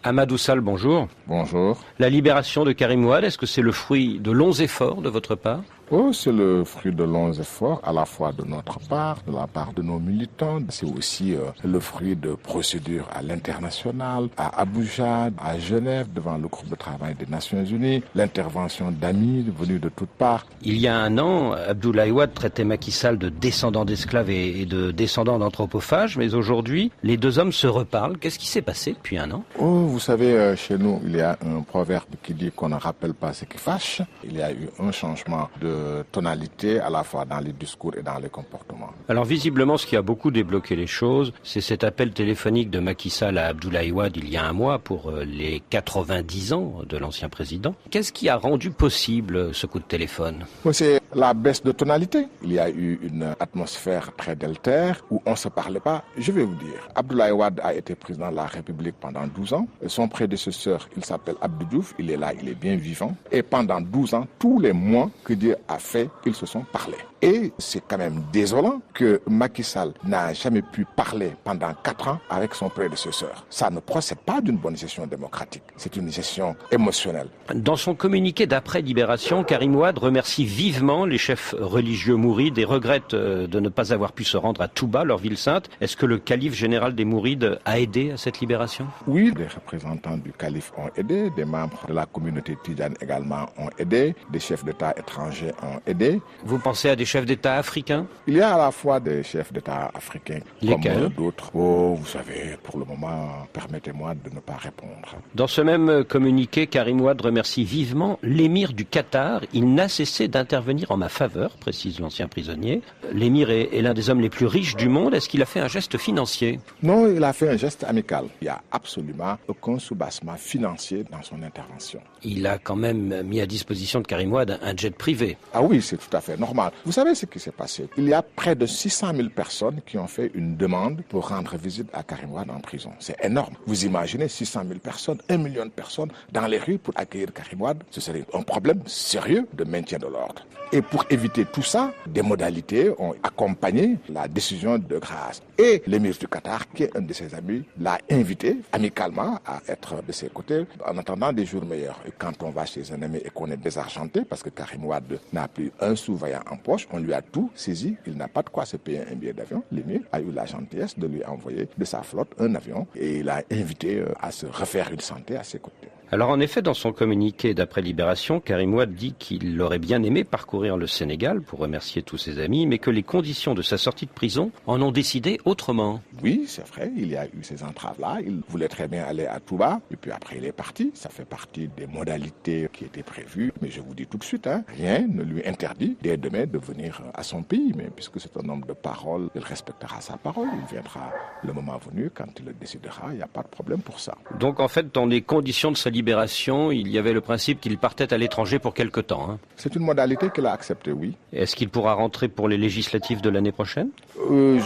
Amadou Sall, bonjour. Bonjour. La libération de Karim Ouad, est-ce que c'est le fruit de longs efforts de votre part ? Oh, c'est le fruit de longs efforts, à la fois de notre part, de la part de nos militants. C'est aussi le fruit de procédures à l'international, à Abuja, à Genève, devant le groupe de travail des Nations Unies, l'intervention d'amis venus de toutes parts. Il y a un an, Abdoulaye Wade traitait Macky Sall de descendant d'esclaves et de descendant d'anthropophages, mais aujourd'hui, les deux hommes se reparlent. Qu'est-ce qui s'est passé depuis un an ? Oh, vous savez, chez nous, il y a un proverbe qui dit qu'on ne rappelle pas ce qui fâche. Il y a eu un changement de tonalité à la fois dans les discours et dans les comportements. Alors visiblement, ce qui a beaucoup débloqué les choses, c'est cet appel téléphonique de Macky Sall à Abdoulaye Wade il y a un mois pour les 90 ans de l'ancien président. Qu'est-ce qui a rendu possible ce coup de téléphone ? C'est la baisse de tonalité. Il y a eu une atmosphère très délétère où on ne se parlait pas. Je vais vous dire, Abdoulaye Wade a été président de la République pendant 12 ans. Son prédécesseur, il s'appelle Abdou Diouf, il est là, il est bien vivant. Et pendant 12 ans, tous les mois que Dieu a fait, ils se sont parlé. Et c'est quand même désolant que Macky Sall n'a jamais pu parler pendant 4 ans avec son prédécesseur. Ça ne procède pas d'une bonne gestion démocratique. C'est une gestion émotionnelle. Dans son communiqué d'après-libération, Karim Ouad remercie vivement les chefs religieux mourides et regrette de ne pas avoir pu se rendre à Touba, leur ville sainte. Est-ce que le calife général des mourides a aidé à cette libération ? Oui, des représentants du calife ont aidé, des membres de la communauté tidjane également ont aidé, des chefs d'État étrangers ont aidé. Vous pensez à des chefs d'État africains ? Il y a à la fois des chefs d'État africains Lesquels ? comme d'autres. Oh, vous savez, pour le moment, permettez-moi de ne pas répondre. Dans ce même communiqué, Karim Ouad remercie vivement l'émir du Qatar. Il n'a cessé d'intervenir en ma faveur, précise l'ancien prisonnier. L'émir est l'un des hommes les plus riches du monde. Est-ce qu'il a fait un geste financier ? Non, il a fait un geste amical. Il n'y a absolument aucun soubassement financier dans son intervention. Il a quand même mis à disposition de Karim Ouad un jet privé. Ah oui, c'est tout à fait normal. Vous savez ce qui s'est passé ? Il y a près de 600 000 personnes qui ont fait une demande pour rendre visite à Karim Ouad en prison. C'est énorme. Vous imaginez 600 000 personnes, 1 million de personnes dans les rues pour accueillir Karim Ouad. Ce serait un problème sérieux de maintien de l'ordre. Et pour éviter tout ça, des modalités ont accompagné la décision de grâce. Et l'émir du Qatar, qui est un de ses amis, l'a invité amicalement à être de ses côtés en attendant des jours meilleurs. Et quand on va chez un ami et qu'on est désargenté, parce que Karim Ouad n'a plus un sou vaillant en poche, on lui a tout saisi, il n'a pas de quoi se payer un billet d'avion. L'émir a eu la gentillesse de lui envoyer de sa flotte un avion et il a invité à se refaire une santé à ses côtés. Alors en effet, dans son communiqué d'après-libération, Karim Ouad dit qu'il aurait bien aimé parcourir le Sénégal pour remercier tous ses amis, mais que les conditions de sa sortie de prison en ont décidé autrement. Oui, c'est vrai, il y a eu ces entraves-là. Il voulait très bien aller à Touba, et puis après il est parti. Ça fait partie des modalités qui étaient prévues. Mais je vous dis tout de suite, rien ne lui interdit dès demain de venir à son pays. Mais puisque c'est un homme de parole, il respectera sa parole. Il viendra le moment venu, quand il le décidera. Il n'y a pas de problème pour ça. Donc en fait, dans les conditions de sa libération, il y avait le principe qu'il partait à l'étranger pour quelque temps. C'est une modalité qu'il a acceptée, oui. Est-ce qu'il pourra rentrer pour les législatives de l'année prochaine ?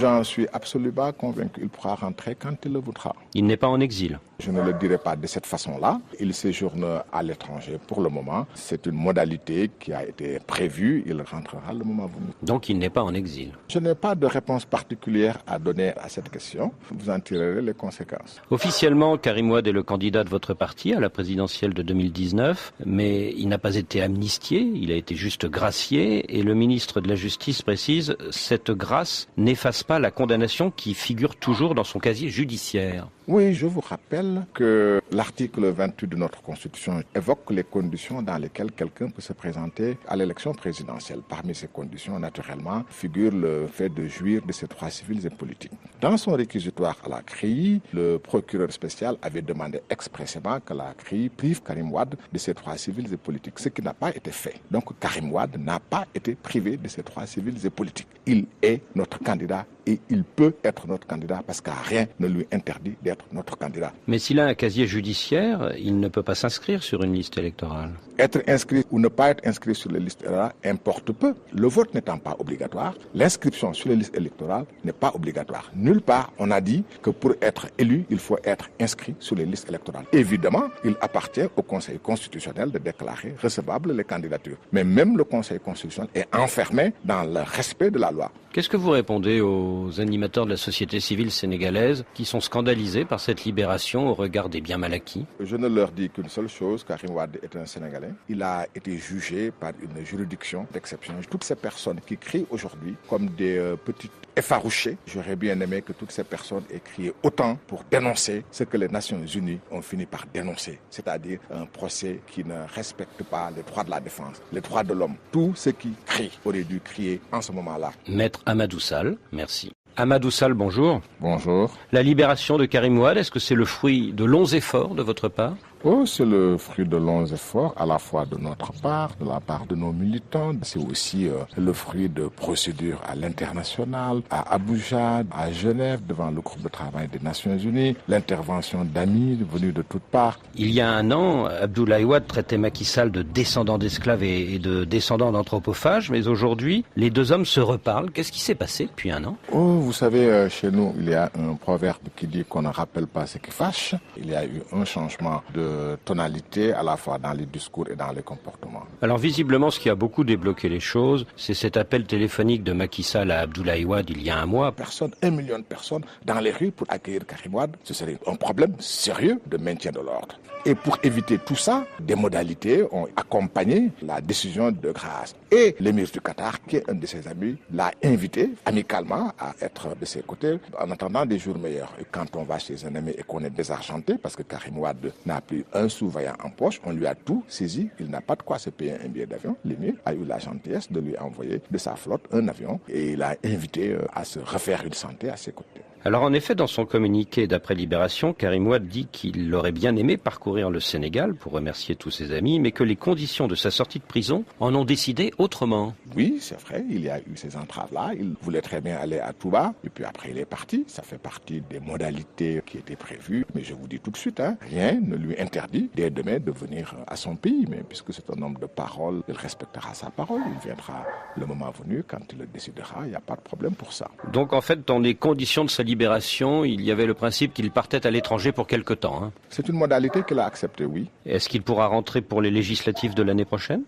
J'en suis absolument convaincu. Il pourra rentrer quand il le voudra. Il n'est pas en exil ? Je ne le dirai pas de cette façon-là. Il séjourne à l'étranger pour le moment. C'est une modalité qui a été prévue. Il rentrera le moment venu. Donc il n'est pas en exil. Je n'ai pas de réponse particulière à donner à cette question. Vous en tirerez les conséquences. Officiellement, Karim Ouad est le candidat de votre parti à la présidentielle de 2019, mais il n'a pas été amnistié, il a été juste gracié, et le ministre de la Justice précise « Cette grâce n'efface pas la condamnation qui figure toujours dans son casier judiciaire ». Oui, je vous rappelle que l'article 28 de notre Constitution évoque les conditions dans lesquelles quelqu'un peut se présenter à l'élection présidentielle. Parmi ces conditions, naturellement, figure le fait de jouir de ses droits civils et politiques. Dans son réquisitoire à la CREI, le procureur spécial avait demandé expressément que la CREI prive Karim Ouad de ses droits civils et politiques, ce qui n'a pas été fait. Donc Karim Ouad n'a pas été privé de ses droits civils et politiques. Il est notre candidat et il peut être notre candidat parce que rien ne lui interdit d'être notre candidat. Mais s'il a un casier judiciaire, il ne peut pas s'inscrire sur une liste électorale. Être inscrit ou ne pas être inscrit sur les listes électorales importe peu. Le vote n'étant pas obligatoire, l'inscription sur les listes électorales n'est pas obligatoire. Nulle part, on a dit que pour être élu, il faut être inscrit sur les listes électorales. Évidemment, il appartient au Conseil constitutionnel de déclarer recevables les candidatures. Mais même le Conseil constitutionnel est enfermé dans le respect de la loi. Qu'est-ce que vous répondez aux aux animateurs de la société civile sénégalaise qui sont scandalisés par cette libération au regard des biens mal acquis? Je ne leur dis qu'une seule chose, Karim Wade est un Sénégalais. Il a été jugé par une juridiction d'exception. Toutes ces personnes qui crient aujourd'hui comme des petites effarouchées, j'aurais bien aimé que toutes ces personnes aient crié autant pour dénoncer ce que les Nations Unies ont fini par dénoncer, c'est-à-dire un procès qui ne respecte pas les droits de la défense, les droits de l'homme. Tous ceux qui crient auraient dû crier en ce moment-là. Maître Amadou Sall, merci. Amadou Sall, bonjour. Bonjour. La libération de Karim Wade, est-ce que c'est le fruit de longs efforts de votre part? Oh, c'est le fruit de longs efforts, à la fois de notre part, de la part de nos militants. C'est aussi le fruit de procédures à l'international, à Abuja, à Genève, devant le groupe de travail des Nations Unies, l'intervention d'amis venus de toutes parts. Il y a un an, Abdoulaye Wade traitait Macky Sall de descendant d'esclaves et de descendant d'anthropophages, mais aujourd'hui, les deux hommes se reparlent. Qu'est-ce qui s'est passé depuis un an? Oh, vous savez, chez nous, il y a un proverbe qui dit qu'on ne rappelle pas ce qui fâche. Il y a eu un changement de tonalité à la fois dans les discours et dans les comportements. Alors visiblement, ce qui a beaucoup débloqué les choses, c'est cet appel téléphonique de Macky Sall à Abdoulaye Wade il y a un mois. 1 million de personnes dans les rues pour accueillir Karim Wade, ce serait un problème sérieux de maintien de l'ordre. Et pour éviter tout ça, des modalités ont accompagné la décision de grâce. Et l'émir du Qatar, qui est un de ses amis, l'a invité amicalement à être de ses côtés en attendant des jours meilleurs. Et quand on va chez un ami et qu'on est désargenté, parce que Karim Wade n'a plus un sou vaillant en poche, on lui a tout saisi, il n'a pas de quoi se payer un billet d'avion. L'émir a eu la gentillesse de lui envoyer de sa flotte un avion et il a invité à se refaire une santé à ses côtés. Alors en effet, dans son communiqué d'après Libération, Karim Wade dit qu'il aurait bien aimé parcourir le Sénégal pour remercier tous ses amis, mais que les conditions de sa sortie de prison en ont décidé autrement. Oui, c'est vrai, il y a eu ces entraves-là. Il voulait très bien aller à Touba, et puis après il est parti. Ça fait partie des modalités qui étaient prévues. Mais je vous dis tout de suite, rien ne lui interdit dès demain de venir à son pays. Mais puisque c'est un homme de parole, il respectera sa parole. Il viendra le moment venu, quand il le décidera. Il n'y a pas de problème pour ça. Donc en fait, dans les conditions de sa libération, il y avait le principe qu'il partait à l'étranger pour quelque temps. C'est une modalité qu'il a acceptée, oui. Est-ce qu'il pourra rentrer pour les législatives de l'année prochaine?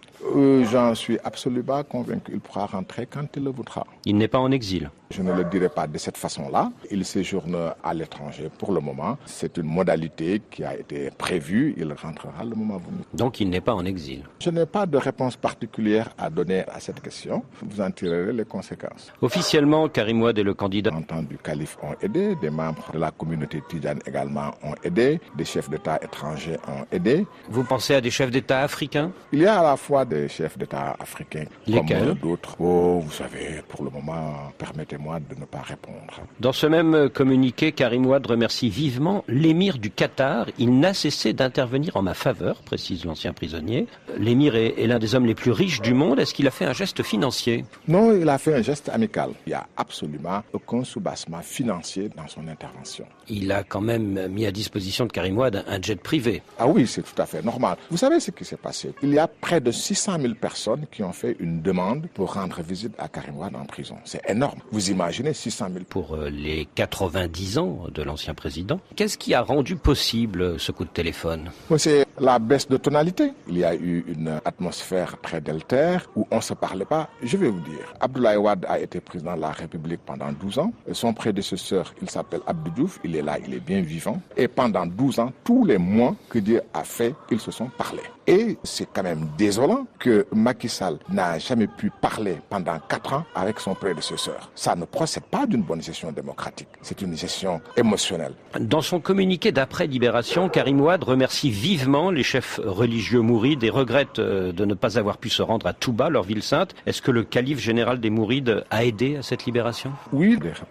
J'en suis absolument convaincu. Il pourra rentrer quand il le voudra. Il n'est pas en exil? Je ne le dirai pas de cette façon-là. Il séjourne à l'étranger pour le moment. C'est une modalité qui a été prévue. Il rentrera le moment venu. Donc il n'est pas en exil? Je n'ai pas de réponse particulière à donner à cette question. Vous en tirerez les conséquences. Officiellement, Karim Wade est le candidat. Entend du calife ont aidé, des membres de la communauté tidjane également ont aidé, des chefs d'État étrangers ont aidé. Vous pensez à des chefs d'État africains? Il y a à la fois des chefs d'État africains Lesquels? comme d'autres. Oh, vous savez, pour le moment, permettez-moi de ne pas répondre. Dans ce même communiqué, Karim Wade remercie vivement l'émir du Qatar. Il n'a cessé d'intervenir en ma faveur, précise l'ancien prisonnier. L'émir est l'un des hommes les plus riches du monde. Est-ce qu'il a fait un geste financier? Non, il a fait un geste amical. Il n'y a absolument aucun soubassement financier dans son intervention. Il a quand même mis à disposition de Karim Wade un jet privé. Ah oui, c'est tout à fait normal. Vous savez ce qui s'est passé? Il y a près de 600 000 personnes qui ont fait une demande pour rendre visite à Karim Wade en prison. C'est énorme. Vous imaginez 600 000. Pour les 90 ans de l'ancien président. Qu'est-ce qui a rendu possible ce coup de téléphone? C'est la baisse de tonalité. Il y a eu une atmosphère très délétère où on ne se parlait pas. Je vais vous dire, Abdoulaye Wade a été président de la République pendant 12 ans. Son prédécesseur, il s'appelle Abdou Diouf. Il est là, il est bien vivant. Et pendant 12 ans, tous les mois que Dieu a fait, ils se sont parlé. Et c'est quand même désolant que Macky Sall n'a jamais pu parler pendant 4 ans avec son prédécesseur. Ça ne procède pas d'une bonne gestion démocratique. C'est une gestion émotionnelle. Dans son communiqué d'après-libération, Karim Wade remercie vivement les chefs religieux mourides et regrette de ne pas avoir pu se rendre à Touba, leur ville sainte. Est-ce que le calife général des mourides a aidé à cette libération? Oui, les représentants